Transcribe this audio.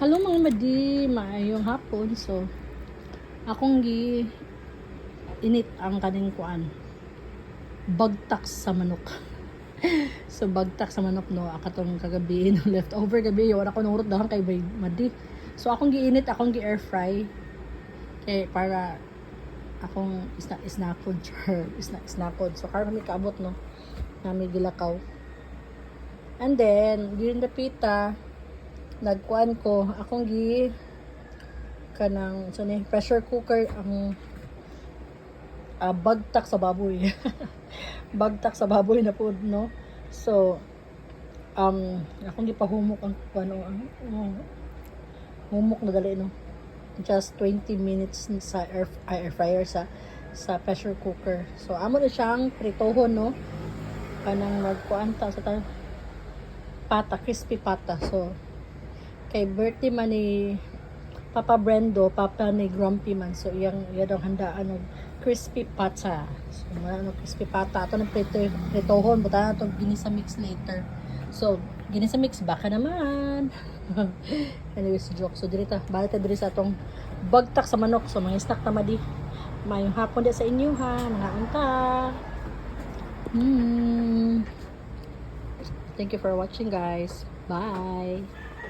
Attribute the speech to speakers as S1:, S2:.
S1: Hello mga madi, maayong hapon. So, akong init ang kaning kuan. Bagtak sa manok. So, bagtak sa manok no, akatong kagabi no leftover gabi, wala ko nurot dahan kay bay madi. So, akong giinit, akong gi-air fry kay para akong isnakod char, isnakod. So, karon kami kaabot no. Nami gilakaw. And then, during the pita, nagkuan ko akong kanang pressure cooker ang bagtak sa baboy. Bagtak sa baboy na pod no. So akong gipahumok ang ang humok na dali no. Just 20 minutes sa air fryer sa pressure cooker. So amo na siyang pritohon no. Kanang nagkuan ta sa pata, crispy pata. So kay birthday man ni Papa Brendo, Papa ni Grumpy man. So iyang daw handaan og crispy pata. So ano crispy pata ato nang pritohon buta na ginisa mix later. So ginisa mix baka naman. Anyways, joke. So diri ta balik ta diri sa atong bagtak sa manok. So mga snack ta madi. Mayong hapon di sa inyo ha, mga unta. Thank you for watching guys. Bye.